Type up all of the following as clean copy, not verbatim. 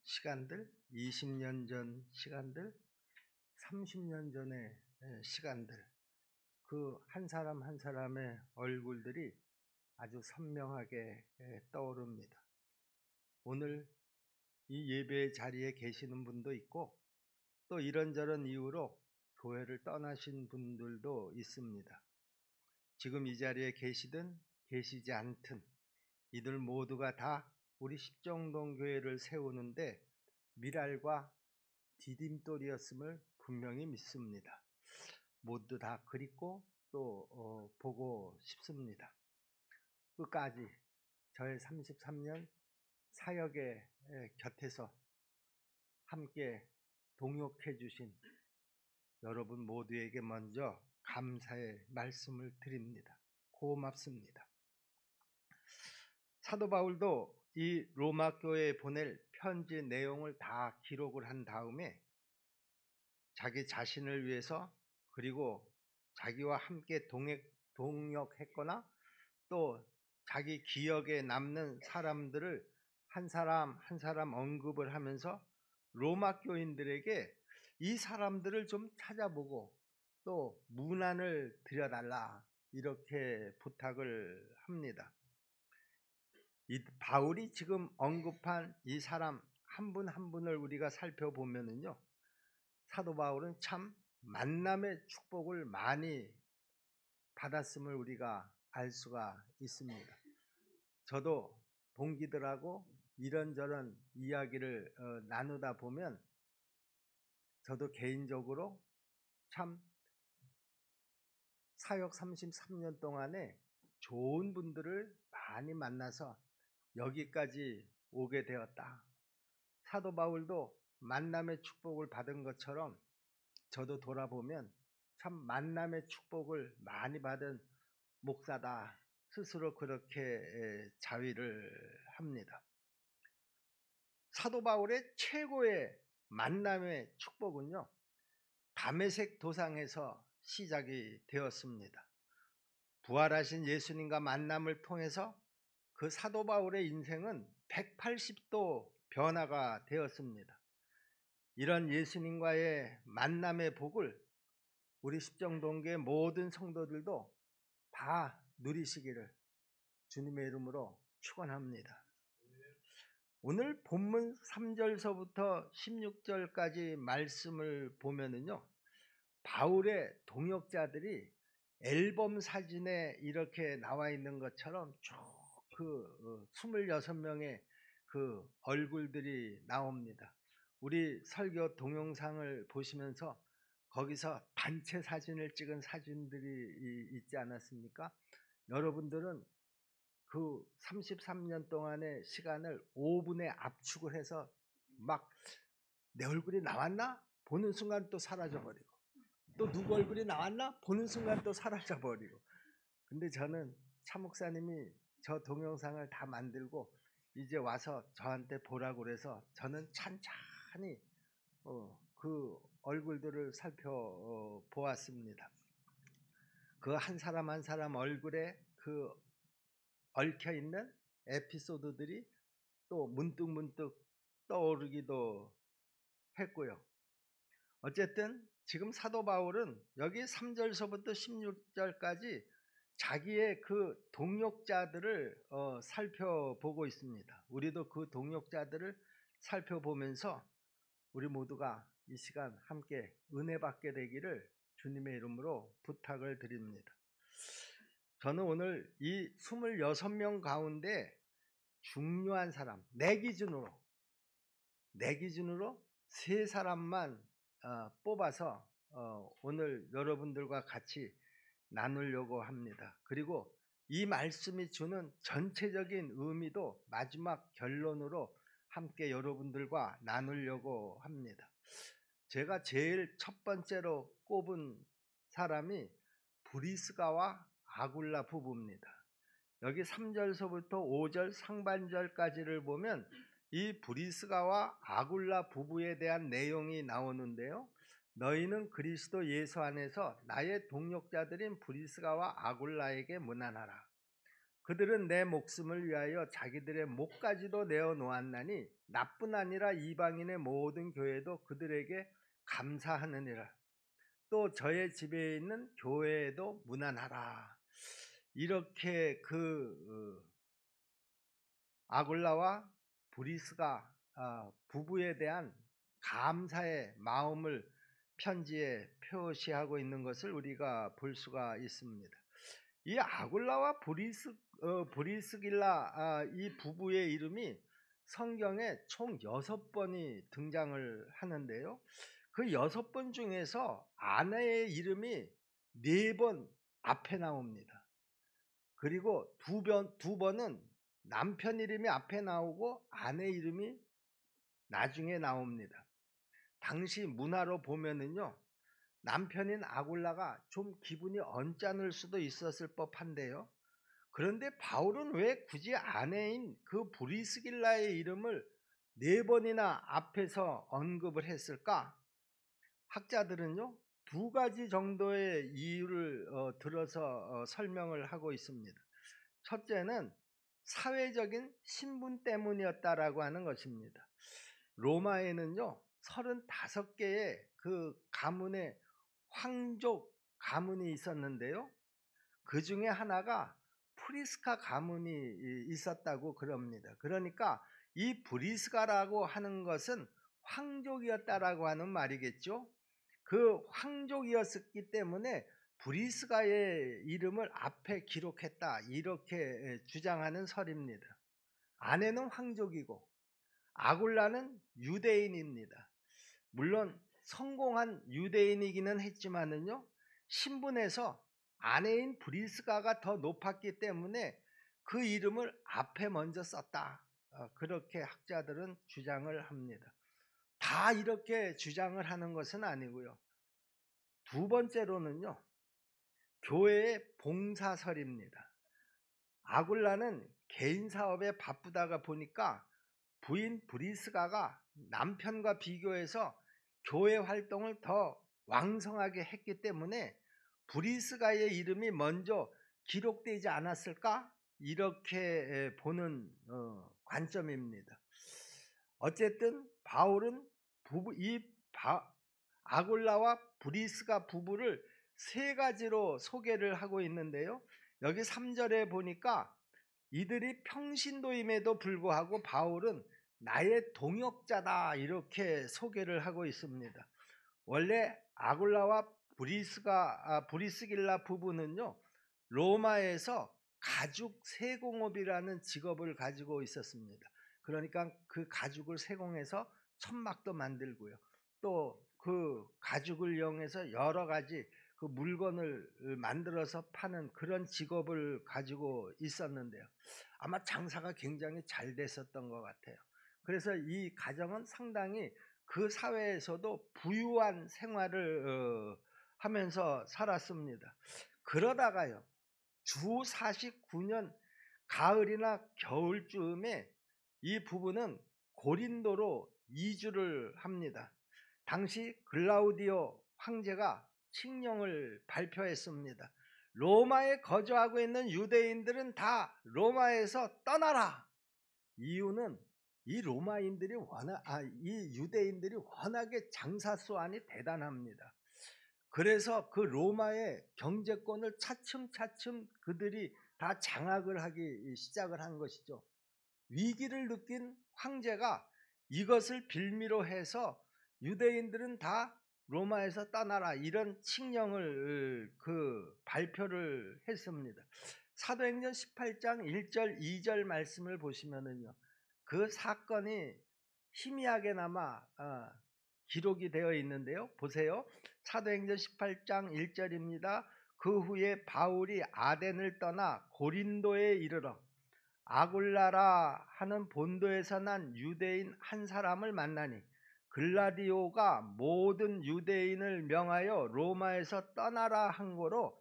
시간들, 20년 전 시간들, 30년 전의 시간들, 그 한 사람 한 사람의 얼굴들이 아주 선명하게 떠오릅니다. 오늘 이 예배 자리에 계시는 분도 있고 또 이런저런 이유로 교회를 떠나신 분들도 있습니다. 지금 이 자리에 계시든 계시지 않든 이들 모두가 다 우리 십정동 교회를 세우는데 미랄과 디딤돌이었음을 분명히 믿습니다. 모두 다 그립고 또 보고 싶습니다. 끝까지 저의 33년 사역의 곁에서 함께 동역해 주신 여러분 모두에게 먼저 감사의 말씀을 드립니다. 고맙습니다. 사도 바울도 이 로마 교회에 보낼 편지 내용을 다 기록을 한 다음에 자기 자신을 위해서 그리고 자기와 함께 동역했거나 또 자기 기억에 남는 사람들을 한 사람 한 사람 언급을 하면서 로마 교인들에게 이 사람들을 좀 찾아보고 또 문안을 드려달라 이렇게 부탁을 합니다. 이 바울이 지금 언급한 이 사람 한 분 한 분을 우리가 살펴보면은요, 사도 바울은 참 만남의 축복을 많이 받았음을 우리가 알 수가 있습니다. 저도 동기들하고 이런저런 이야기를 나누다 보면 저도 개인적으로 참 사역 33년 동안에 좋은 분들을 많이 만나서 여기까지 오게 되었다. 사도 바울도 만남의 축복을 받은 것처럼 저도 돌아보면 참 만남의 축복을 많이 받은 목사다. 스스로 그렇게 자위를 합니다. 사도 바울의 최고의 만남의 축복은요, 다메섹 도상에서 시작이 되었습니다. 부활하신 예수님과 만남을 통해서 그 사도 바울의 인생은 180도 변화가 되었습니다. 이런 예수님과의 만남의 복을 우리 십정동교회 모든 성도들도 다 누리시기를 주님의 이름으로 축원합니다. 오늘 본문 3절서부터 16절까지 말씀을 보면은요, 바울의 동역자들이 앨범 사진에 이렇게 나와 있는 것처럼 쭉 그 26명의 그 얼굴들이 나옵니다. 우리 설교 동영상을 보시면서 거기서 단체 사진을 찍은 사진들이 있지 않았습니까? 여러분들은 그 33년 동안의 시간을 5분에 압축을 해서 막 내 얼굴이 나왔나? 보는 순간 또 사라져버리고 또 누구 얼굴이 나왔나? 보는 순간 또 사라져버리고. 근데 저는 차 목사님이 저 동영상을 다 만들고 이제 와서 저한테 보라고 그래서 저는 찬찬히 그 얼굴들을 살펴보았습니다. 그 한 사람 한 사람 얼굴에 그 얽혀있는 에피소드들이 또 문득문득 떠오르기도 했고요. 어쨌든 지금 사도 바울은 여기 3절서부터 16절까지 자기의 그 동역자들을 살펴보고 있습니다. 우리도 그 동역자들을 살펴보면서 우리 모두가 이 시간 함께 은혜 받게 되기를 주님의 이름으로 부탁을 드립니다. 저는 오늘 이 26명 가운데 중요한 사람, 내 기준으로 3사람만 뽑아서 오늘 여러분들과 같이 나누려고 합니다. 그리고 이 말씀이 주는 전체적인 의미도 마지막 결론으로 함께 여러분들과 나누려고 합니다. 제가 제일 첫 번째로 꼽은 사람이 브리스가와 아굴라 부부입니다. 여기 3절서부터 5절 상반절까지를 보면 이 브리스가와 아굴라 부부에 대한 내용이 나오는데요. 너희는 그리스도 예수 안에서 나의 동역자들인 브리스가와 아굴라에게 문안하라. 그들은 내 목숨을 위하여 자기들의 목까지도 내어 놓았나니 나뿐 아니라 이방인의 모든 교회도 그들에게 감사하느니라. 또 저의 집에 있는 교회에도 문안하라. 이렇게 아굴라와 브리스가 부부에 대한 감사의 마음을 편지에 표시하고 있는 것을 우리가 볼 수가 있습니다. 이 아굴라와 브리스길라 이 부부의 이름이 성경에 총 6번이 등장을 하는데요. 그 6번 중에서 아내의 이름이 4번 앞에 나옵니다. 그리고 두 번은 남편 이름이 앞에 나오고 아내 이름이 나중에 나옵니다. 당시 문화로 보면은요, 남편인 아굴라가 좀 기분이 언짢을 수도 있었을 법한데요. 그런데 바울은 왜 굳이 아내인 그 브리스길라의 이름을 4번이나 앞에서 언급을 했을까? 학자들은요, 2가지 정도의 이유를 들어서 설명을 하고 있습니다. 첫째는 사회적인 신분 때문이었다라고 하는 것입니다. 로마에는요, 35개의 그 가문의 황족 가문이 있었는데요. 그 중에 하나가 프리스카 가문이 있었다고 그럽니다. 그러니까 이 브리스가라고 하는 것은 황족이었다라고 하는 말이겠죠. 그 황족이었기 때문에 브리스가의 이름을 앞에 기록했다, 이렇게 주장하는 설입니다. 아내는 황족이고 아굴라는 유대인입니다. 물론 성공한 유대인이기는 했지만은요, 신분에서 아내인 브리스가가 더 높았기 때문에 그 이름을 앞에 먼저 썼다, 그렇게 학자들은 주장을 합니다. 다 이렇게 주장을 하는 것은 아니고요. 2번째로는요, 교회의 봉사설입니다. 아굴라는 개인 사업에 바쁘다가 보니까 부인 브리스가가 남편과 비교해서 교회 활동을 더 왕성하게 했기 때문에 브리스가의 이름이 먼저 기록되지 않았을까? 이렇게 보는 관점입니다. 어쨌든 바울은 아굴라와 브리스가 부부를 3가지로 소개를 하고 있는데요. 여기 3절에 보니까 이들이 평신도임에도 불구하고 바울은 나의 동역자다, 이렇게 소개를 하고 있습니다. 원래 아굴라와 브리스길라 부부는요, 로마에서 가죽 세공업이라는 직업을 가지고 있었습니다. 그러니까 그 가죽을 세공해서 천막도 만들고요, 또 그 가죽을 이용해서 여러 가지 그 물건을 만들어서 파는 그런 직업을 가지고 있었는데요. 아마 장사가 굉장히 잘 됐었던 것 같아요. 그래서 이 가정은 상당히 그 사회에서도 부유한 생활을 하면서 살았습니다. 그러다가요, 주 49년 가을이나 겨울쯤에 이 부부는 고린도로 이주를 합니다. 당시 글라우디오 황제가 칙령을 발표했습니다. 로마에 거주하고 있는 유대인들은 다 로마에서 떠나라. 이유는 이 유대인들이 워낙에 장사 수완이 대단합니다. 그래서 그 로마의 경제권을 차츰차츰 그들이 다 장악을 하기 시작을 한 것이죠. 위기를 느낀 황제가 이것을 빌미로 해서 유대인들은 다 로마에서 떠나라, 이런 칙령을 발표를 했습니다. 사도행전 18장 1절 2절 말씀을 보시면은요, 그 사건이 희미하게나마 기록이 되어 있는데요. 보세요. 사도행전 18장 1절입니다. 그 후에 바울이 아덴을 떠나 고린도에 이르러 아굴라라 하는 본도에서 난 유대인 한 사람을 만나니 글라디오가 모든 유대인을 명하여 로마에서 떠나라 한 거로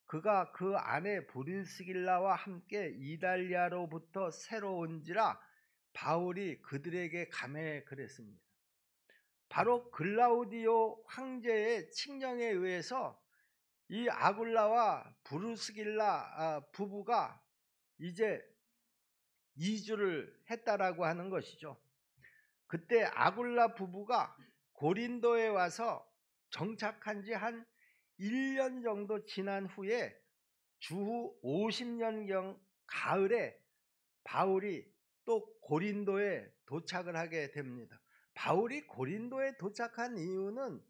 그가 그 아내 브리스길라와 함께 이달리아로부터 새로 온지라 바울이 그들에게 감해 그랬습니다. 바로 글라우디오 황제의 칙령에 의해서 이 아굴라와 브리스길라 부부가 이제 이주를 했다라고 하는 것이죠. 그때 아굴라 부부가 고린도에 와서 정착한 지 한 1년 정도 지난 후에 주후 50년경 가을에 바울이 또 고린도에 도착을 하게 됩니다. 바울이 고린도에 도착한 이유는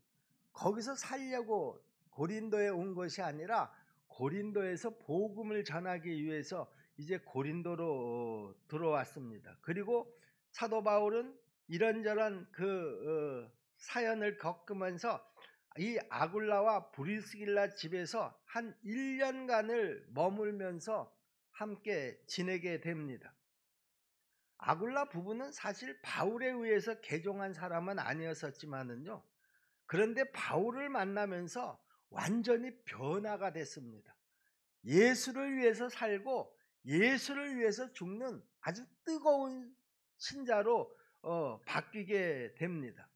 거기서 살려고 고린도에 온 것이 아니라 고린도에서 복음을 전하기 위해서 이제 고린도로 들어왔습니다. 그리고 사도 바울은 이런저런 사연을 겪으면서 이 아굴라와 브리스길라 집에서 한 1년간을 머물면서 함께 지내게 됩니다. 아굴라 부부는 사실 바울에 의해서 개종한 사람은 아니었었지만은요. 그런데 바울을 만나면서 완전히 변화가 됐습니다. 예수를 위해서 살고 예수를 위해서 죽는 아주 뜨거운 신자로 바뀌게 됩니다.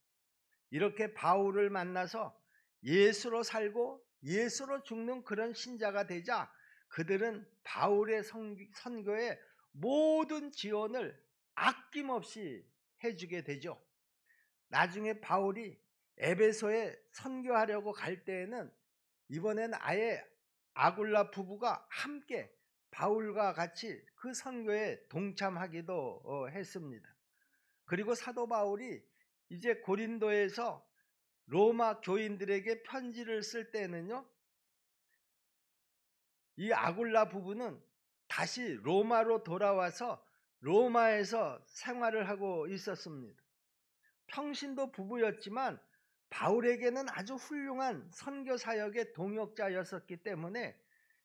이렇게 바울을 만나서 예수로 살고 예수로 죽는 그런 신자가 되자 그들은 바울의 선교에 모든 지원을 아낌없이 해주게 되죠. 나중에 바울이 에베소에 선교하려고 갈 때에는 이번엔 아예 아굴라 부부가 함께 바울과 같이 그 선교에 동참하기도 했습니다. 그리고 사도 바울이 이제 고린도에서 로마 교인들에게 편지를 쓸 때는요, 이 아굴라 부부는 다시 로마로 돌아와서 로마에서 생활을 하고 있었습니다. 평신도 부부였지만 바울에게는 아주 훌륭한 선교 사역의 동역자였었기 때문에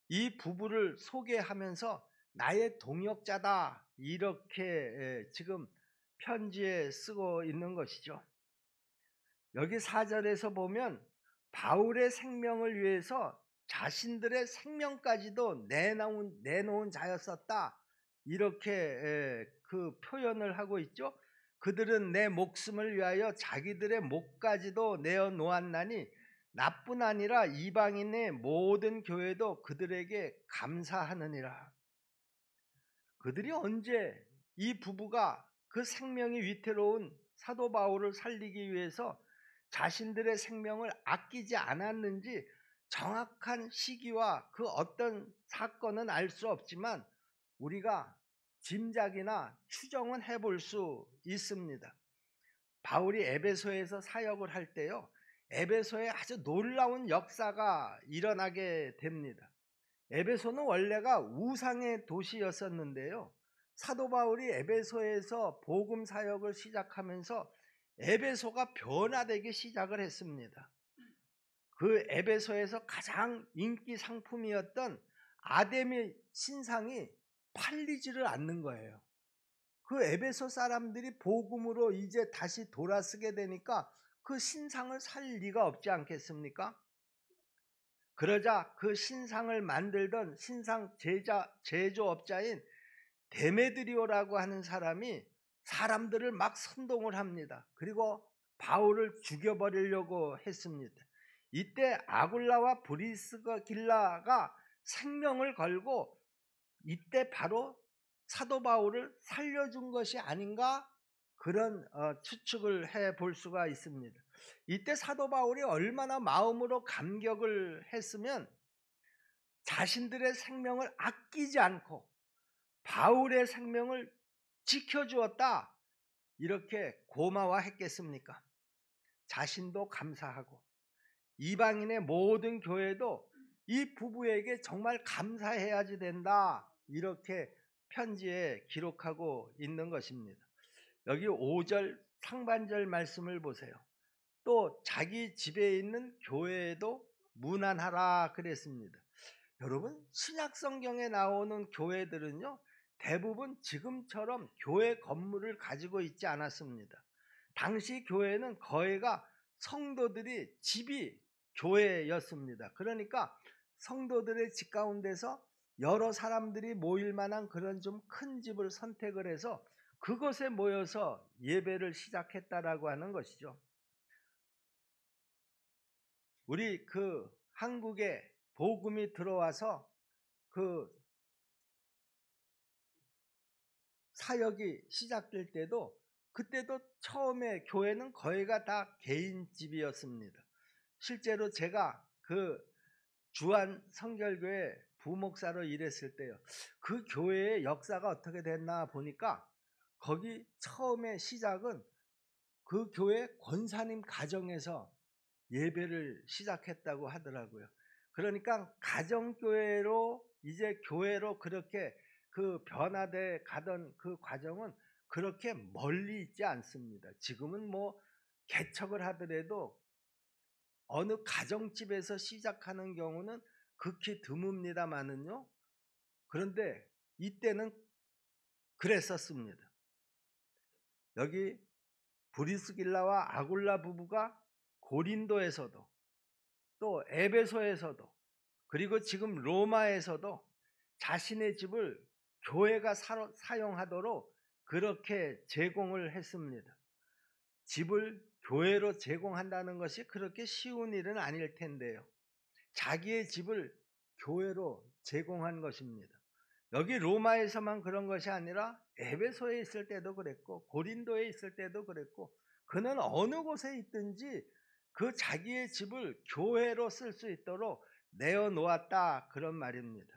이 부부를 소개하면서 나의 동역자다 이렇게 지금 편지에 쓰고 있는 것이죠. 여기 4절에서 보면 바울의 생명을 위해서 자신들의 생명까지도 내놓은 자였었다 이렇게 그 표현을 하고 있죠. 그들은 내 목숨을 위하여 자기들의 목까지도 내어 놓았나니 나뿐 아니라 이방인의 모든 교회도 그들에게 감사하느니라. 그들이 언제 이 부부가 그 생명이 위태로운 사도 바울을 살리기 위해서 자신들의 생명을 아끼지 않았는지 정확한 시기와 그 어떤 사건은 알 수 없지만 우리가 짐작이나 추정은 해볼 수 있습니다. 바울이 에베소에서 사역을 할 때요, 에베소에 아주 놀라운 역사가 일어나게 됩니다. 에베소는 원래가 우상의 도시였었는데요. 사도 바울이 에베소에서 복음 사역을 시작하면서 에베소가 변화되기 시작을 했습니다. 그 에베소에서 가장 인기 상품이었던 아데미 신상이 팔리지를 않는 거예요. 그 에베소 사람들이 복음으로 이제 다시 돌아서게 되니까 그 신상을 살 리가 없지 않겠습니까? 그러자 그 신상을 만들던 신상 제조업자인 데메드리오라고 하는 사람이 사람들을 막 선동을 합니다. 그리고 바울을 죽여버리려고 했습니다. 이때 아굴라와 브리스길라가 생명을 걸고 이때 바로 사도 바울을 살려준 것이 아닌가 그런 추측을 해볼 수가 있습니다. 이때 사도 바울이 얼마나 마음으로 감격을 했으면 자신들의 생명을 아끼지 않고 바울의 생명을 지켜주었다 이렇게 고마워했겠습니까? 자신도 감사하고 이방인의 모든 교회도 이 부부에게 정말 감사해야지 된다 이렇게 편지에 기록하고 있는 것입니다. 여기 5절 상반절 말씀을 보세요. 또 자기 집에 있는 교회에도 문안하라 그랬습니다. 여러분, 신약 성경에 나오는 교회들은요, 대부분 지금처럼 교회 건물을 가지고 있지 않았습니다. 당시 교회는 거의가 성도들이 집이 교회였습니다. 그러니까 성도들의 집 가운데서 여러 사람들이 모일 만한 그런 좀 큰 집을 선택을 해서 그것에 모여서 예배를 시작했다라고 하는 것이죠. 우리 한국에 복음이 들어와서 사역이 시작될 때도 그때도 처음에 교회는 거의가 다 개인 집이었습니다. 실제로 제가 그 주한 성결교회 부목사로 일했을 때요, 그 교회의 역사가 어떻게 됐나 보니까 거기 처음에 시작은 그 교회 권사님 가정에서 예배를 시작했다고 하더라고요. 그러니까 가정교회로 이제 교회로 그렇게 그 변화돼 가던 그 과정은 그렇게 멀리 있지 않습니다. 지금은 뭐 개척을 하더라도 어느 가정집에서 시작하는 경우는 극히 드뭅니다마는요. 그런데 이때는 그랬었습니다. 여기 브리스길라와 아굴라 부부가 고린도에서도 또 에베소에서도 그리고 지금 로마에서도 자신의 집을 교회가 사용하도록 그렇게 제공을 했습니다. 집을 교회로 제공한다는 것이 그렇게 쉬운 일은 아닐 텐데요. 자기의 집을 교회로 제공한 것입니다. 여기 로마에서만 그런 것이 아니라 에베소에 있을 때도 그랬고 고린도에 있을 때도 그랬고 그는 어느 곳에 있든지 그 자기의 집을 교회로 쓸 수 있도록 내어놓았다, 그런 말입니다.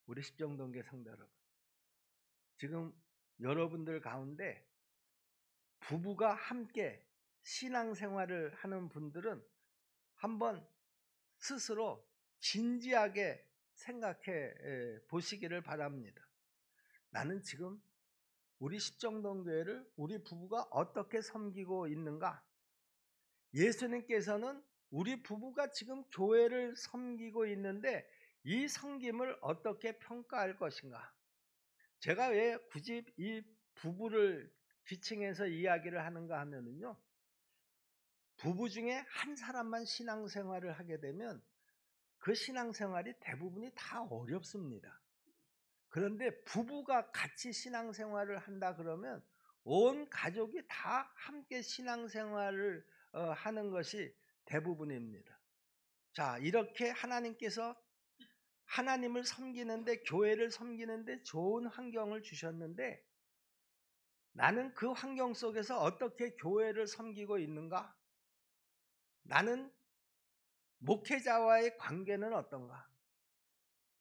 우리 십정동계 성도 여러분, 지금 여러분들 가운데 부부가 함께 신앙생활을 하는 분들은 한번 스스로 진지하게 생각해 보시기를 바랍니다. 나는 지금 우리 십정동교회를 우리 부부가 어떻게 섬기고 있는가? 예수님께서는 우리 부부가 지금 교회를 섬기고 있는데 이 섬김을 어떻게 평가할 것인가? 제가 왜 굳이 이 부부를 지칭해서 이야기를 하는가 하면은요, 부부 중에 한 사람만 신앙생활을 하게 되면 그 신앙생활이 대부분이 다 어렵습니다. 그런데 부부가 같이 신앙생활을 한다 그러면 온 가족이 다 함께 신앙생활을 하는 것이 대부분입니다. 자, 이렇게 하나님께서 하나님을 섬기는데, 교회를 섬기는데 좋은 환경을 주셨는데 나는 그 환경 속에서 어떻게 교회를 섬기고 있는가? 나는 목회자와의 관계는 어떤가?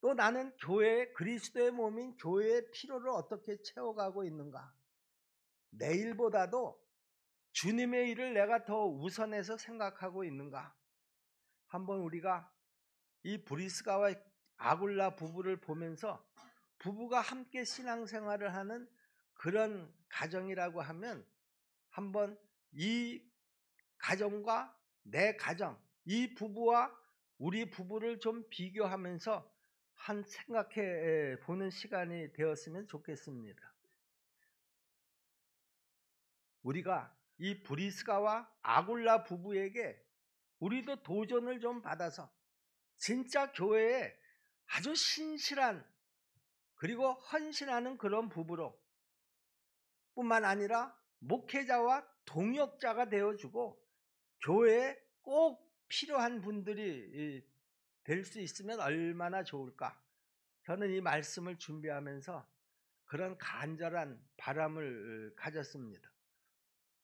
또 나는 교회의 그리스도의 몸인 교회의 필요를 어떻게 채워가고 있는가? 내일보다도 주님의 일을 내가 더 우선해서 생각하고 있는가? 한번 우리가 이 브리스가와 아굴라 부부를 보면서 부부가 함께 신앙생활을 하는 그런 가정이라고 하면 한번 이 가정과 내 가정, 이 부부와 우리 부부를 좀 비교하면서 한 생각해 보는 시간이 되었으면 좋겠습니다. 우리가 이 브리스가와 아굴라 부부에게 우리도 도전을 좀 받아서 진짜 교회에 아주 신실한 그리고 헌신하는 그런 부부로 뿐만 아니라 목회자와 동역자가 되어주고 교회에 꼭 필요한 분들이 될 수 있으면 얼마나 좋을까? 저는 이 말씀을 준비하면서 그런 간절한 바람을 가졌습니다.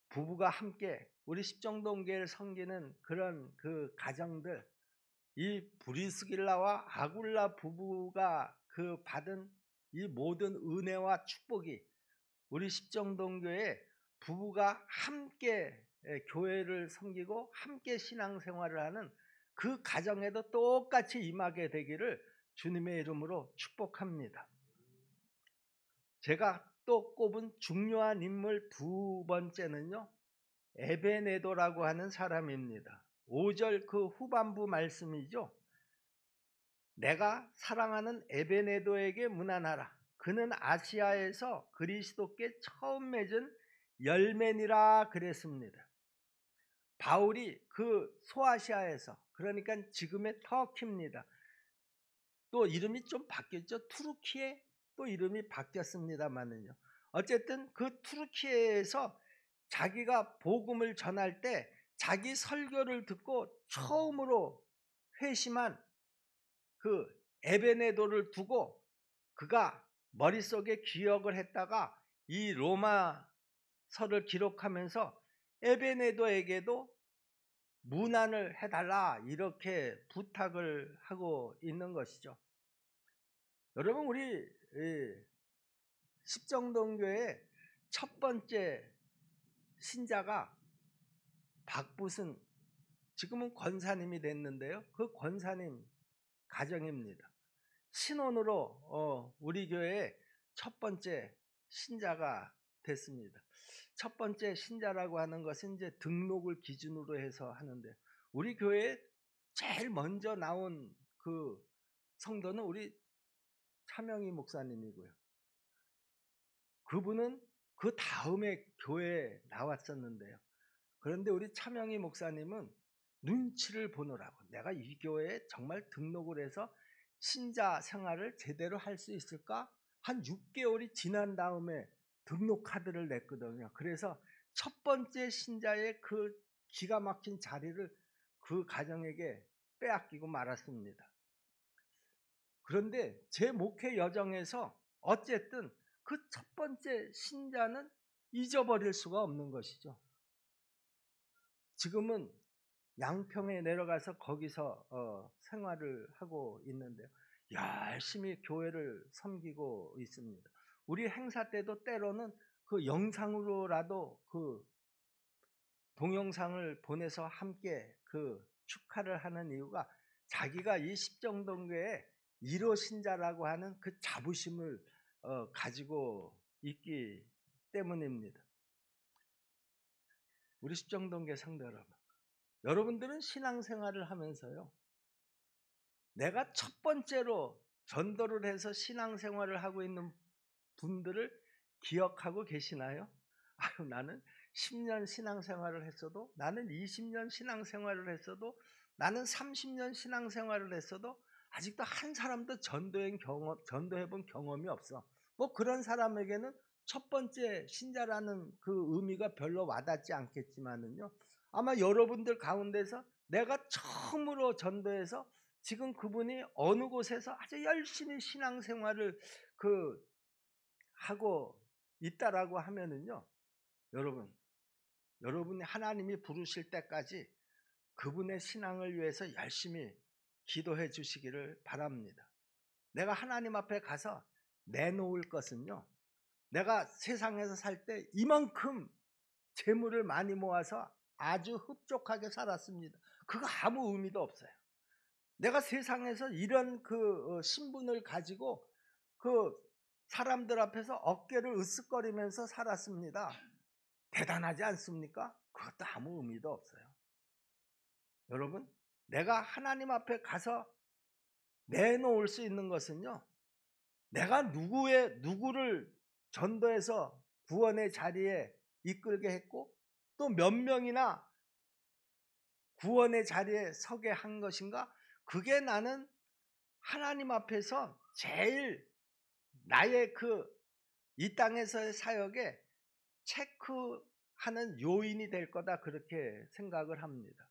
부부가 함께 우리 십정동교회를 섬기는 그런 그 가정들, 이 브리스길라와 아굴라 부부가 그 받은 이 모든 은혜와 축복이 우리 십정동교회 부부가 함께 교회를 섬기고 함께 신앙생활을 하는 그 가정에도 똑같이 임하게 되기를 주님의 이름으로 축복합니다. 제가 또 꼽은 중요한 인물 두 번째는요, 에베네도라고 하는 사람입니다. 5절 그 후반부 말씀이죠. 내가 사랑하는 에베네도에게 문안하라. 그는 아시아에서 그리스도께 처음 맺은 열매니라 그랬습니다. 바울이 그 소아시아에서, 그러니까 지금의 터키입니다. 또 이름이 좀 바뀌었죠. 투르키에 또 이름이 바뀌었습니다만은요. 어쨌든 그 투르키에서 자기가 복음을 전할 때 자기 설교를 듣고 처음으로 회심한 그 에베네도를 두고 그가 머릿속에 기억을 했다가 이 로마서를 기록하면서 에베네도에게도 문안을 해달라 이렇게 부탁을 하고 있는 것이죠. 여러분, 우리 십정동교의 첫 번째 신자가 박부순, 지금은 권사님이 됐는데요. 그 권사님 가정입니다. 신혼으로 우리 교회의 첫 번째 신자가 됐습니다. 첫 번째 신자라고 하는 것은 이제 등록을 기준으로 해서 하는데, 우리 교회에 제일 먼저 나온 그 성도는 우리 차명희 목사님이고요. 그분은 그 다음에 교회에 나왔었는데요. 그런데 우리 차명희 목사님은 눈치를 보느라고 내가 이 교회에 정말 등록을 해서 신자 생활을 제대로 할 수 있을까? 한 6개월이 지난 다음에 등록 카드를 냈거든요. 그래서 첫 번째 신자의 그 기가 막힌 자리를 그 가정에게 빼앗기고 말았습니다. 그런데 제 목회 여정에서 어쨌든 그 첫 번째 신자는 잊어버릴 수가 없는 것이죠. 지금은 양평에 내려가서 거기서 생활을 하고 있는데요. 열심히 교회를 섬기고 있습니다. 우리 행사 때도 때로는 그 영상으로라도 그 동영상을 보내서 함께 그 축하를 하는 이유가 자기가 이 십정동교의 1호 신자라고 하는 그 자부심을 가지고 있기 때문입니다. 우리 십정동교 성도 여러분, 여러분들은 신앙생활을 하면서요, 내가 첫 번째로 전도를 해서 신앙생활을 하고 있는 분들을 기억하고 계시나요? 아유, 나는 10년 신앙생활을 했어도, 나는 20년 신앙생활을 했어도, 나는 30년 신앙생활을 했어도 아직도 한 사람도 전도해본 경험이 없어. 뭐 그런 사람에게는 첫 번째 신자라는 그 의미가 별로 와닿지 않겠지만은요, 아마 여러분들 가운데서 내가 처음으로 전도해서 지금 그분이 어느 곳에서 아주 열심히 신앙생활을 하고 있다라고 하면은요, 여러분이 하나님이 부르실 때까지 그분의 신앙을 위해서 열심히 기도해 주시기를 바랍니다. 내가 하나님 앞에 가서 내놓을 것은요, 내가 세상에서 살 때 이만큼 재물을 많이 모아서 아주 흡족하게 살았습니다. 그거 아무 의미도 없어요. 내가 세상에서 이런 그 신분을 가지고 그 사람들 앞에서 어깨를 으쓱거리면서 살았습니다. 대단하지 않습니까? 그것도 아무 의미도 없어요. 여러분, 내가 하나님 앞에 가서 내놓을 수 있는 것은요, 내가 누구를 전도해서 구원의 자리에 이끌게 했고, 또 몇 명이나 구원의 자리에 서게 한 것인가? 그게 나는 하나님 앞에서 제일 나의 이 땅에서의 사역에 체크하는 요인이 될 거다, 그렇게 생각을 합니다.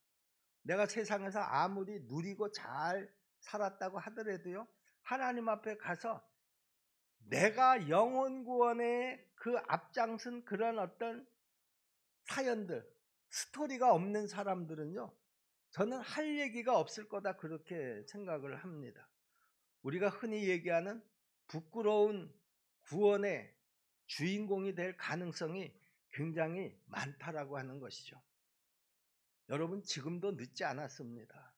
내가 세상에서 아무리 누리고 잘 살았다고 하더라도요, 하나님 앞에 가서 내가 영혼 구원에 그 앞장선 그런 어떤 사연들, 스토리가 없는 사람들은요, 저는 할 얘기가 없을 거다, 그렇게 생각을 합니다. 우리가 흔히 얘기하는 부끄러운 구원의 주인공이 될 가능성이 굉장히 많다라고 하는 것이죠. 여러분, 지금도 늦지 않았습니다.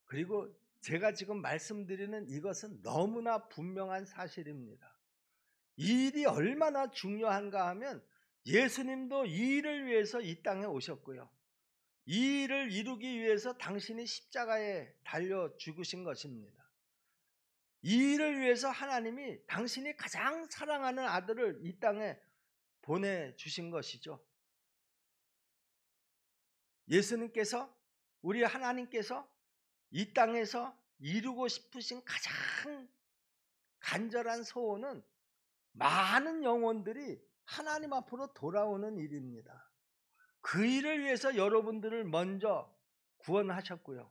그리고 제가 지금 말씀드리는 이것은 너무나 분명한 사실입니다. 이 일이 얼마나 중요한가 하면 예수님도 이 일을 위해서 이 땅에 오셨고요, 이 일을 이루기 위해서 당신이 십자가에 달려 죽으신 것입니다. 이 일을 위해서 하나님이 당신이 가장 사랑하는 아들을 이 땅에 보내주신 것이죠. 예수님께서, 우리 하나님께서 이 땅에서 이루고 싶으신 가장 간절한 소원은 많은 영혼들이 하나님 앞으로 돌아오는 일입니다. 그 일을 위해서 여러분들을 먼저 구원하셨고요,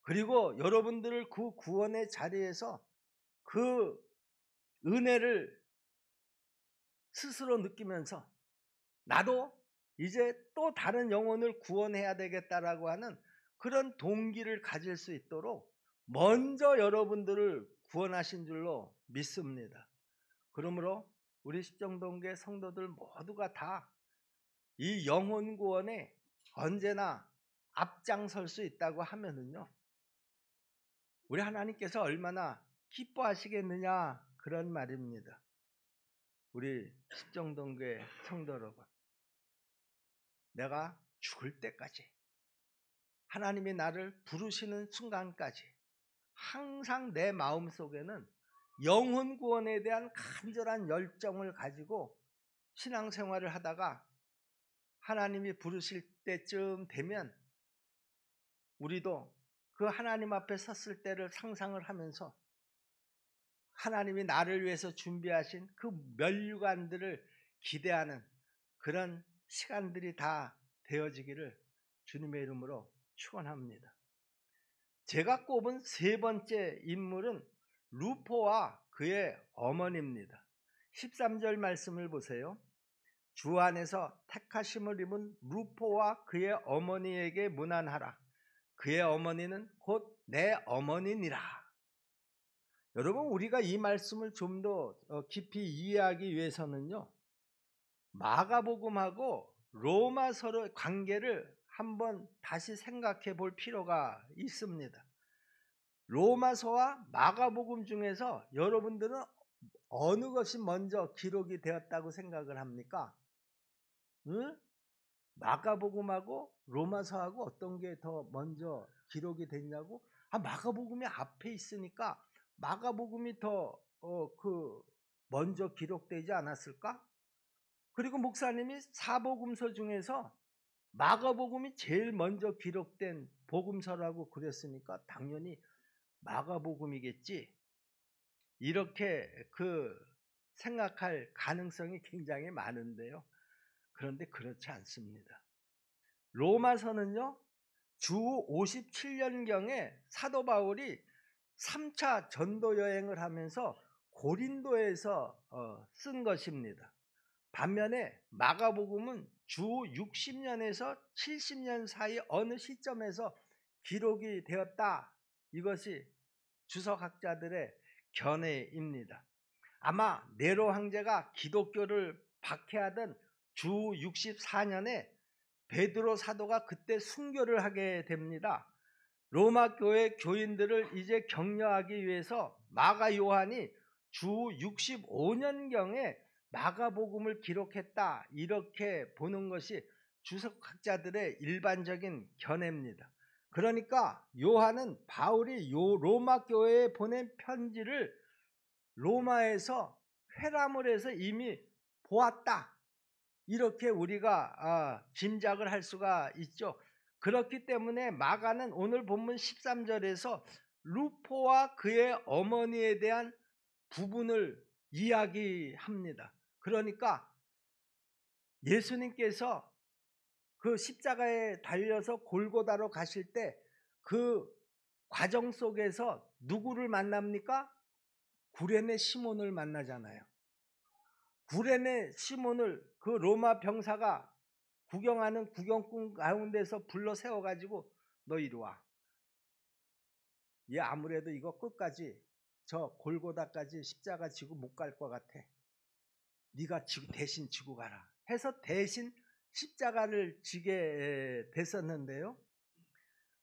그리고 여러분들을 그 구원의 자리에서 그 은혜를 스스로 느끼면서 나도 이제 또 다른 영혼을 구원해야 되겠다라고 하는 그런 동기를 가질 수 있도록 먼저 여러분들을 구원하신 줄로 믿습니다. 그러므로 우리 십정동교회 성도들 모두가 다 이 영혼 구원에 언제나 앞장설 수 있다고 하면은요, 우리 하나님께서 얼마나 기뻐하시겠느냐 그런 말입니다. 우리 십정동교회 성도 여러분, 내가 죽을 때까지 하나님이 나를 부르시는 순간까지 항상 내 마음속에는 영혼 구원에 대한 간절한 열정을 가지고 신앙생활을 하다가 하나님이 부르실 때쯤 되면 우리도 그 하나님 앞에 섰을 때를 상상을 하면서 하나님이 나를 위해서 준비하신 그 면류관들을 기대하는 그런 시간들이 다 되어지기를 주님의 이름으로 축원합니다. 제가 꼽은 세 번째 인물은 루포와 그의 어머니입니다. 13절 말씀을 보세요. 주 안에서 택하심을 입은 루포와 그의 어머니에게 문안하라. 그의 어머니는 곧 내 어머니니라. 여러분, 우리가 이 말씀을 좀 더 깊이 이해하기 위해서는요, 마가복음하고 로마서의 관계를 한번 다시 생각해 볼 필요가 있습니다. 로마서와 마가복음 중에서 여러분들은 어느 것이 먼저 기록이 되었다고 생각을 합니까? 응? 마가복음하고 로마서하고 어떤 게 더 먼저 기록이 됐냐고? 마가복음이 앞에 있으니까 마가복음이 더 먼저 기록되지 않았을까? 그리고 목사님이 사복음서 중에서 마가복음이 제일 먼저 기록된 복음서라고 그랬으니까 당연히 마가복음이겠지. 이렇게 생각할 가능성이 굉장히 많은데요. 그런데 그렇지 않습니다. 로마서는요, 주 57년경에 사도 바울이 3차 전도 여행을 하면서 고린도에서 쓴 것입니다. 반면에 마가복음은 주 60년에서 70년 사이 어느 시점에서 기록이 되었다. 이것이 주석학자들의 견해입니다. 아마 네로 황제가 기독교를 박해하던 주 64년에 베드로 사도가 그때 순교를 하게 됩니다. 로마 교회 교인들을 이제 격려하기 위해서 마가 요한이 주 65년경에 마가복음을 기록했다. 이렇게 보는 것이 주석학자들의 일반적인 견해입니다. 그러니까 요한은 바울이 로마 교회에 보낸 편지를 로마에서 회람을 해서 이미 보았다. 이렇게 우리가 짐작을 할 수가 있죠. 그렇기 때문에 마가는 오늘 본문 13절에서 루포와 그의 어머니에 대한 부분을 이야기합니다. 그러니까 예수님께서 그 십자가에 달려서 골고다로 가실 때 그 과정 속에서 누구를 만납니까? 구레네 시몬을 만나잖아요. 구레네 시몬을 그 로마 병사가 구경하는 구경꾼 가운데서 불러 세워가지고 너 이리 와. 얘 아무래도 이거 끝까지 저 골고다까지 십자가 지고 못 갈 것 같아. 네가 대신 지고 가라 해서 대신 십자가를 지게 됐었는데요.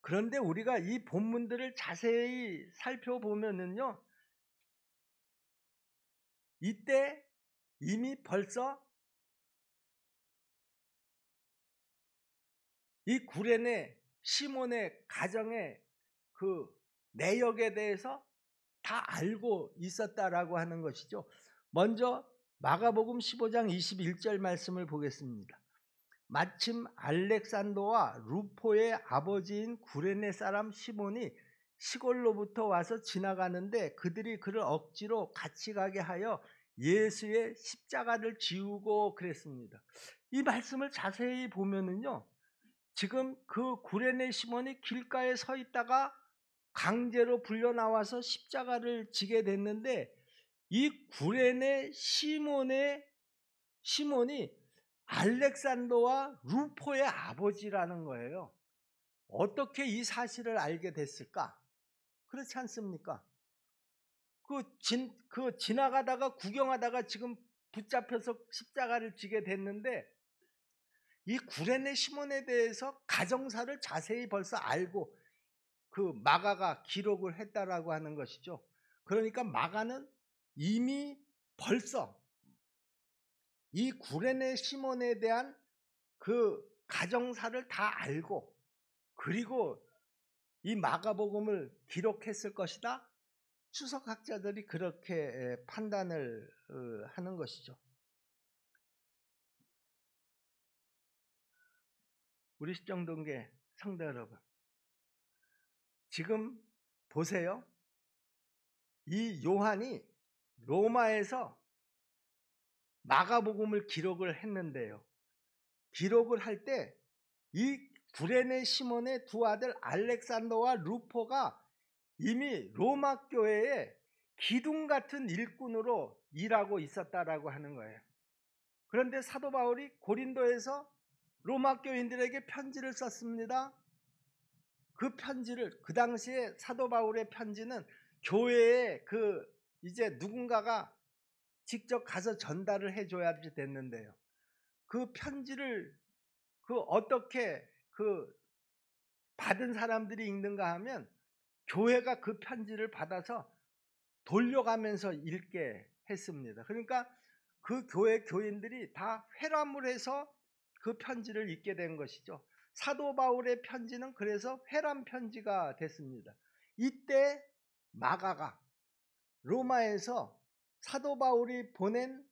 그런데 우리가 이 본문들을 자세히 살펴보면은요, 이때 이미 벌써 이 구레네 시몬의 가정의 그 내역에 대해서 다 알고 있었다라고 하는 것이죠. 먼저 마가복음 15장 21절 말씀을 보겠습니다. 마침 알렉산더와 루포의 아버지인 구레네 사람 시몬이 시골로부터 와서 지나가는데 그들이 그를 억지로 같이 가게 하여 예수의 십자가를 지우고 그랬습니다. 이 말씀을 자세히 보면은요, 지금 그 구레네 시몬이 길가에 서 있다가 강제로 불려 나와서 십자가를 지게 됐는데 이 구레네 시몬이 알렉산더와 루포의 아버지라는 거예요. 어떻게 이 사실을 알게 됐을까? 그렇지 않습니까? 지나가다가 구경하다가 지금 붙잡혀서 십자가를 지게 됐는데, 이 구레네 시몬에 대해서 가정사를 자세히 벌써 알고 그 마가가 기록을 했다라고 하는 것이죠. 그러니까 마가는 이미 벌써 이 구레네 시몬에 대한 그 가정사를 다 알고, 그리고 이 마가복음을 기록했을 것이다. 추석학자들이 그렇게 판단을 하는 것이죠. 우리 십정동계 성도 여러분, 지금 보세요. 이 요한이 로마에서 마가복음을 기록을 했는데요. 기록을 할 때 이 구레네 시몬의 두 아들 알렉산더와 루포가 이미 로마 교회에 기둥 같은 일꾼으로 일하고 있었다라고 하는 거예요. 그런데 사도 바울이 고린도에서 로마 교인들에게 편지를 썼습니다. 그 편지를, 그 당시에 사도 바울의 편지는 교회에 이제 누군가가 직접 가서 전달을 해줘야 됐는데요. 그 편지를 어떻게 받은 사람들이 읽는가 하면, 교회가 그 편지를 받아서 돌려가면서 읽게 했습니다. 그러니까 그 교회 교인들이 다 회람을 해서 그 편지를 읽게 된 것이죠. 사도 바울의 편지는 그래서 회람 편지가 됐습니다. 이때 마가가 로마에서 사도 바울이 보낸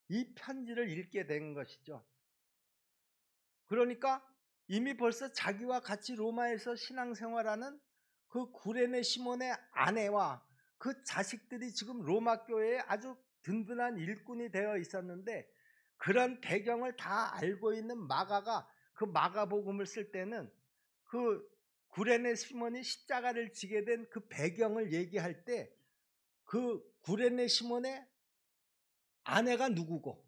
이 편지를 읽게 된 것이죠. 그러니까 이미 벌써 자기와 같이 로마에서 신앙생활하는 그 구레네 시몬의 아내와 그 자식들이 지금 로마 교회에 아주 든든한 일꾼이 되어 있었는데, 그런 배경을 다 알고 있는 마가가 그 마가복음을 쓸 때는 그 구레네 시몬이 십자가를 지게 된 그 배경을 얘기할 때 그 구레네 시몬의 아내가 누구고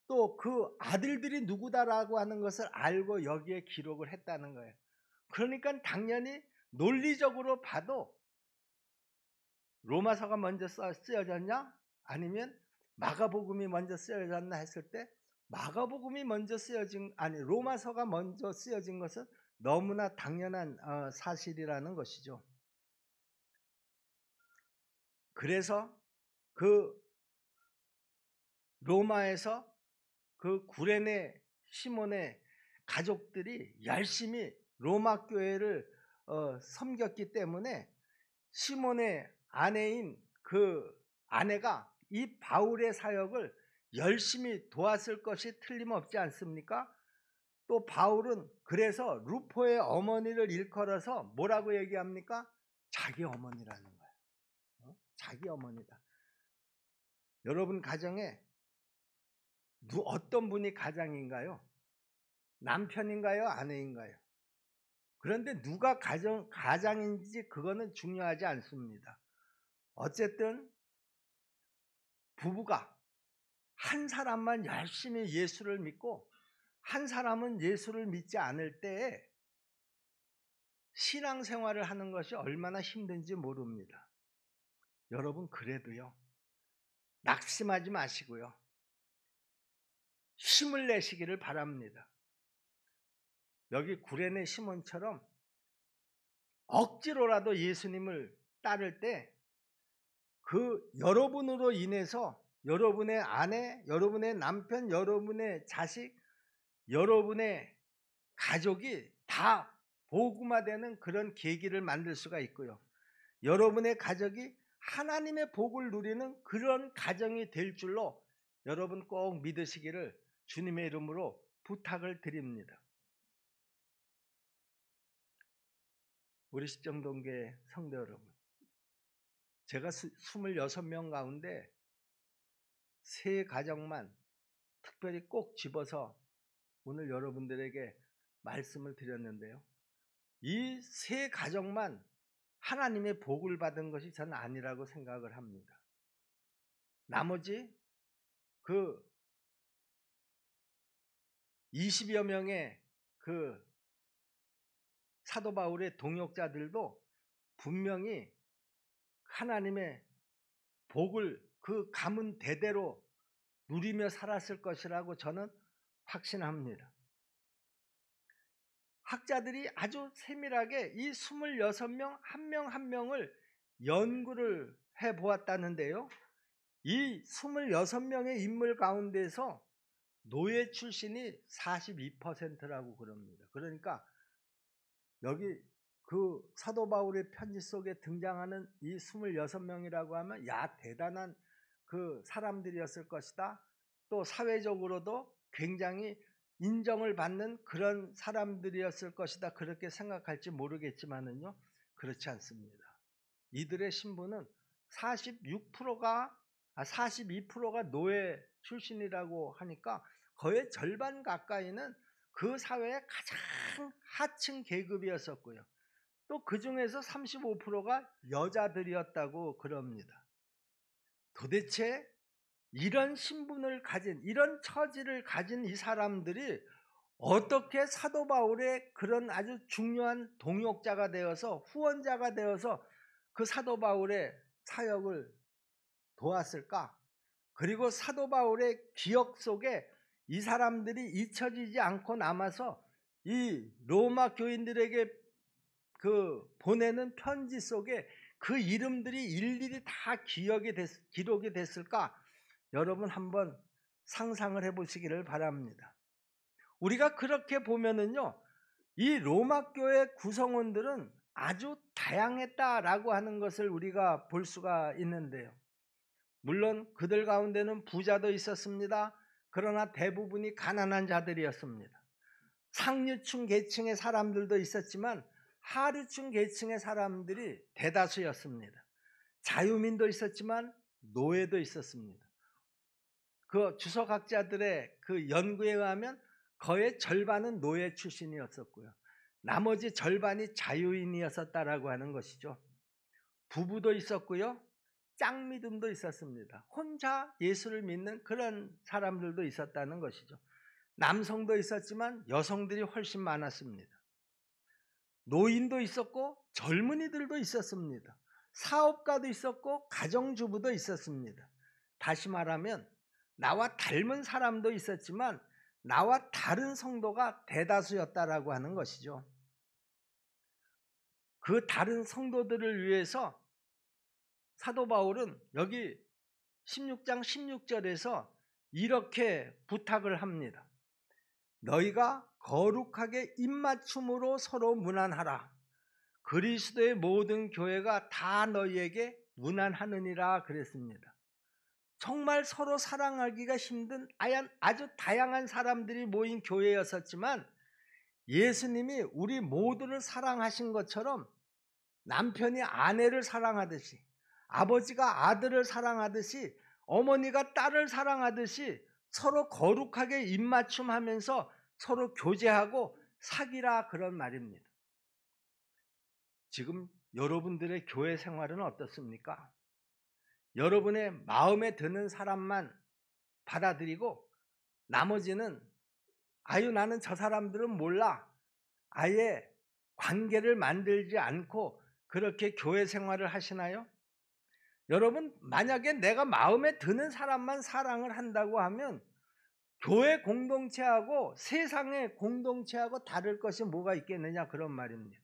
또 그 아들들이 누구다라고 하는 것을 알고 여기에 기록을 했다는 거예요. 그러니까 당연히 논리적으로 봐도 로마서가 먼저 쓰여졌냐 아니면 마가복음이 먼저 쓰여졌나 했을 때, 마가복음이 먼저 로마서가 먼저 쓰여진 것은 너무나 당연한 사실이라는 것이죠. 그래서 그 로마에서 그 구레네 시몬의 가족들이 열심히 로마 교회를 섬겼기 때문에 시몬의 아내인 그 아내가 이 바울의 사역을 열심히 도왔을 것이 틀림없지 않습니까? 또 바울은 그래서 루포의 어머니를 일컬어서 뭐라고 얘기합니까? 자기 어머니라는 거예요. 자기 어머니다. 여러분 가정에 어떤 분이 가장인가요? 남편인가요? 아내인가요? 그런데 누가 가장인지 그거는 중요하지 않습니다. 어쨌든 부부가 한 사람만 열심히 예수를 믿고 한 사람은 예수를 믿지 않을 때에 신앙생활을 하는 것이 얼마나 힘든지 모릅니다. 여러분 그래도요, 낙심하지 마시고요, 힘을 내시기를 바랍니다. 여기 구레네 시몬처럼 억지로라도 예수님을 따를 때 그 여러분으로 인해서 여러분의 아내, 여러분의 남편, 여러분의 자식, 여러분의 가족이 다 복음화되는 그런 계기를 만들 수가 있고요. 여러분의 가족이 하나님의 복을 누리는 그런 가정이 될 줄로 여러분 꼭 믿으시기를 주님의 이름으로 부탁을 드립니다. 우리 십정동계 성도 여러분, 제가 26명 가운데 3가정만 특별히 꼭 집어서 오늘 여러분들에게 말씀을 드렸는데요. 이 3가정만 하나님의 복을 받은 것이 저는 아니라고 생각을 합니다. 나머지 그 20여 명의 그 사도 바울의 동역자들도 분명히 하나님의 복을 그 가문 대대로 누리며 살았을 것이라고 저는 확신합니다. 학자들이 아주 세밀하게 이 26명 한 명 한 명을 연구를 해보았다는데요. 이 26명의 인물 가운데서 노예 출신이 42%라고 그럽니다. 그러니까 여기 그 사도 바울의 편지 속에 등장하는 이 26명이라고 하면 야 대단한 그 사람들이었을 것이다. 또 사회적으로도 굉장히 인정을 받는 그런 사람들이었을 것이다. 그렇게 생각할지 모르겠지만은요. 그렇지 않습니다. 이들의 신분은 42%가 노예 출신이라고 하니까 거의 절반 가까이는 그 사회의 가장 하층 계급이었었고요. 또 그 중에서 35%가 여자들이었다고 그럽니다. 도대체 이런 신분을 가진, 이런 처지를 가진 이 사람들이 어떻게 사도 바울의 그런 아주 중요한 동역자가 되어서 후원자가 되어서 그 사도 바울의 사역을 도왔을까? 그리고 사도 바울의 기억 속에 이 사람들이 잊혀지지 않고 남아서 이 로마 교인들에게 그 보내는 편지 속에 그 이름들이 일일이 다 기록이 됐을까? 여러분 한번 상상을 해보시기를 바랍니다. 우리가 그렇게 보면은요, 이 로마 교회 구성원들은 아주 다양했다라고 하는 것을 우리가 볼 수가 있는데요. 물론 그들 가운데는 부자도 있었습니다. 그러나 대부분이 가난한 자들이었습니다. 상류층 계층의 사람들도 있었지만 하류층 계층의 사람들이 대다수였습니다. 자유민도 있었지만 노예도 있었습니다. 그 주석학자들의 그 연구에 의하면 거의 절반은 노예 출신이었었고요. 나머지 절반이 자유인이었었다라고 하는 것이죠. 부부도 있었고요. 짝믿음도 있었습니다. 혼자 예수를 믿는 그런 사람들도 있었다는 것이죠. 남성도 있었지만 여성들이 훨씬 많았습니다. 노인도 있었고 젊은이들도 있었습니다. 사업가도 있었고 가정주부도 있었습니다. 다시 말하면 나와 닮은 사람도 있었지만 나와 다른 성도가 대다수였다라고 하는 것이죠. 그 다른 성도들을 위해서 사도 바울은 여기 16장 16절에서 이렇게 부탁을 합니다. 너희가 거룩하게 입맞춤으로 서로 문안하라. 그리스도의 모든 교회가 다 너희에게 문안하느니라 그랬습니다. 정말 서로 사랑하기가 힘든 아주 다양한 사람들이 모인 교회였었지만 예수님이 우리 모두를 사랑하신 것처럼 남편이 아내를 사랑하듯이 아버지가 아들을 사랑하듯이 어머니가 딸을 사랑하듯이 서로 거룩하게 입맞춤하면서 서로 교제하고 사귀라 그런 말입니다. 지금 여러분들의 교회 생활은 어떻습니까? 여러분의 마음에 드는 사람만 받아들이고 나머지는 나는 저 사람들은 몰라. 아예 관계를 만들지 않고 그렇게 교회 생활을 하시나요? 여러분 만약에 내가 마음에 드는 사람만 사랑을 한다고 하면 교회 공동체하고 세상의 공동체하고 다를 것이 뭐가 있겠느냐 그런 말입니다.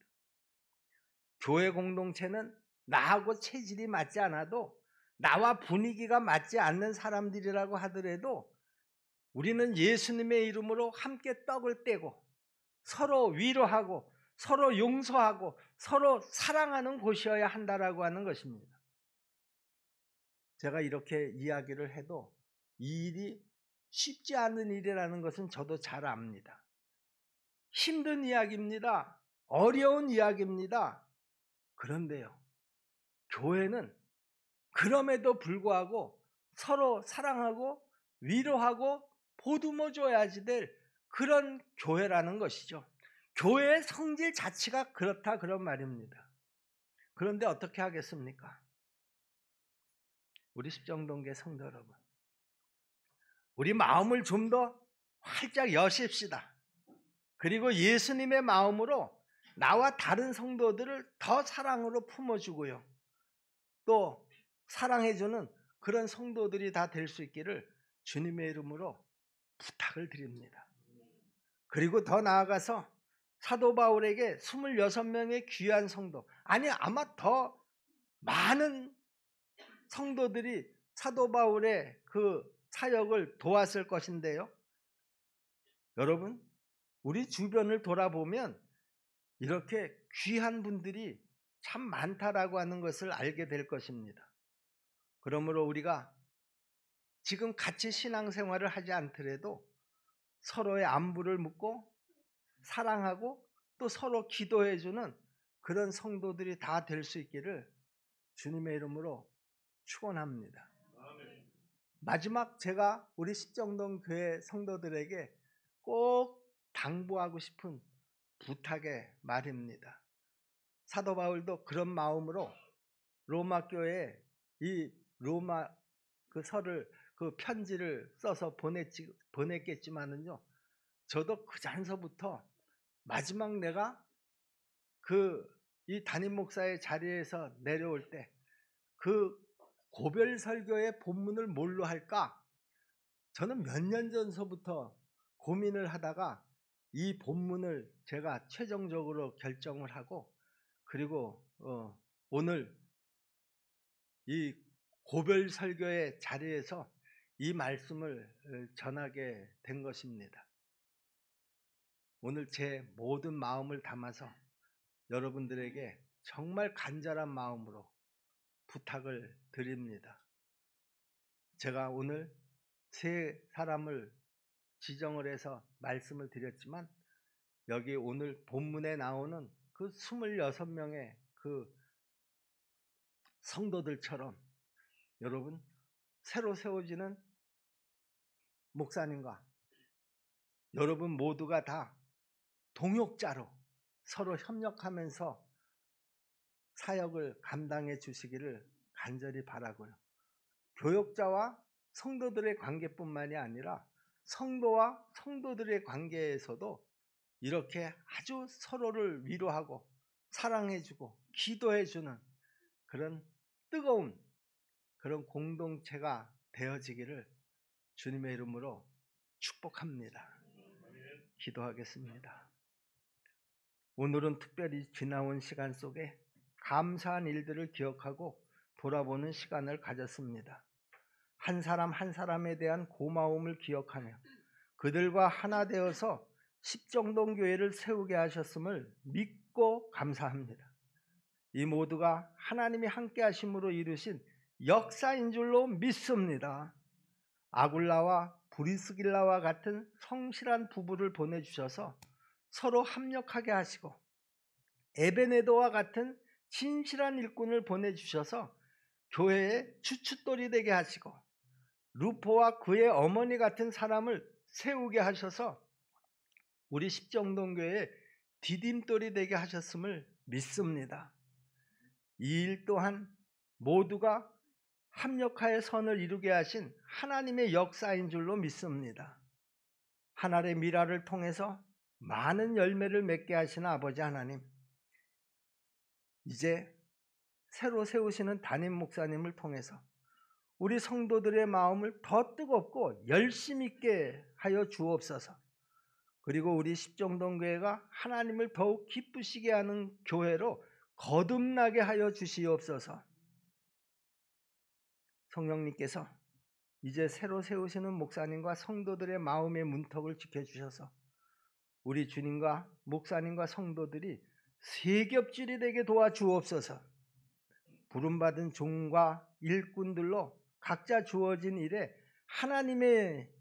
교회 공동체는 나하고 체질이 맞지 않아도 나와 분위기가 맞지 않는 사람들이라고 하더라도 우리는 예수님의 이름으로 함께 떡을 떼고 서로 위로하고 서로 용서하고 서로 사랑하는 곳이어야 한다라고 하는 것입니다. 제가 이렇게 이야기를 해도 이 일이 쉽지 않은 일이라는 것은 저도 잘 압니다. 힘든 이야기입니다. 어려운 이야기입니다. 그런데요, 교회는 그럼에도 불구하고 서로 사랑하고 위로하고 보듬어 줘야지 될 그런 교회라는 것이죠. 교회의 성질 자체가 그렇다 그런 말입니다. 그런데 어떻게 하겠습니까? 우리 십정동교회 성도 여러분, 우리 마음을 좀 더 활짝 여십시다. 그리고 예수님의 마음으로 나와 다른 성도들을 더 사랑으로 품어주고요, 또 사랑해주는 그런 성도들이 다 될 수 있기를 주님의 이름으로 부탁을 드립니다. 그리고 더 나아가서 사도 바울에게 26명의 귀한 성도, 아니 아마 더 많은 성도들이 사도 바울의 그 사역을 도왔을 것인데요, 여러분, 우리 주변을 돌아보면 이렇게 귀한 분들이 참 많다라고 하는 것을 알게 될 것입니다. 그러므로 우리가 지금 같이 신앙생활을 하지 않더라도 서로의 안부를 묻고 사랑하고 또 서로 기도해주는 그런 성도들이 다 될 수 있기를 주님의 이름으로 축원합니다. 마지막 제가 우리 십정동 교회 성도들에게 꼭 당부하고 싶은 부탁의 말입니다. 사도 바울도 그런 마음으로 로마 교회에 이 로마 그 그 편지를 써서 보냈겠지만은요, 저도 그 전서부터 마지막 내가 이 담임 목사의 자리에서 내려올 때 그 고별 설교의 본문을 뭘로 할까? 저는 몇 년 전서부터 고민을 하다가 이 본문을 제가 최종적으로 결정을 하고, 그리고 오늘 이 고별 설교의 자리에서 이 말씀을 전하게 된 것입니다. 오늘 제 모든 마음을 담아서 여러분들에게 정말 간절한 마음으로 부탁을 드립니다. 제가 오늘 세 사람을 지정을 해서 말씀을 드렸지만, 여기 오늘 본문에 나오는 그 26명의 그 성도들처럼 여러분, 새로 세워지는 목사님과 여러분 모두가 다 동역자로 서로 협력하면서 사역을 감당해 주시기를 간절히 바라고요. 교역자와 성도들의 관계뿐만이 아니라 성도와 성도들의 관계에서도 이렇게 아주 서로를 위로하고 사랑해주고 기도해주는 그런 뜨거운 그런 공동체가 되어지기를 주님의 이름으로 축복합니다. 기도하겠습니다. 오늘은 특별히 지나온 시간 속에 감사한 일들을 기억하고 돌아보는 시간을 가졌습니다. 한 사람 한 사람에 대한 고마움을 기억하며 그들과 하나 되어서 십정동 교회를 세우게 하셨음을 믿고 감사합니다. 이 모두가 하나님이 함께 하심으로 이루신 역사인 줄로 믿습니다. 아굴라와 브리스길라와 같은 성실한 부부를 보내주셔서 서로 합력하게 하시고, 에베네도와 같은 진실한 일꾼을 보내주셔서 교회의 주춧돌이 되게 하시고, 루포와 그의 어머니 같은 사람을 세우게 하셔서 우리 십정동교회의 디딤돌이 되게 하셨음을 믿습니다. 이 일 또한 모두가 합력하여 선을 이루게 하신 하나님의 역사인 줄로 믿습니다. 하늘의 미라를 통해서 많은 열매를 맺게 하시는 아버지 하나님, 이제 새로 세우시는 담임 목사님을 통해서 우리 성도들의 마음을 더 뜨겁고 열심 있게 하여 주옵소서. 그리고 우리 십정동교회가 하나님을 더욱 기쁘시게 하는 교회로 거듭나게 하여 주시옵소서. 성령님께서 이제 새로 세우시는 목사님과 성도들의 마음의 문턱을 지켜주셔서 우리 주님과 목사님과 성도들이 세겹질이 되게 도와주옵소서. 부름받은 종과 일꾼들로 각자 주어진 일에 하나님의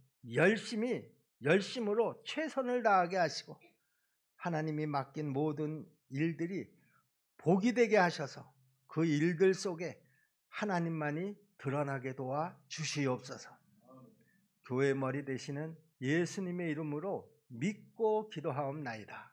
열심으로 최선을 다하게 하시고, 하나님이 맡긴 모든 일들이 복이 되게 하셔서 그 일들 속에 하나님만이 드러나게 도와 주시옵소서. 교회 머리 되시는 예수님의 이름으로 믿고 기도하옵나이다.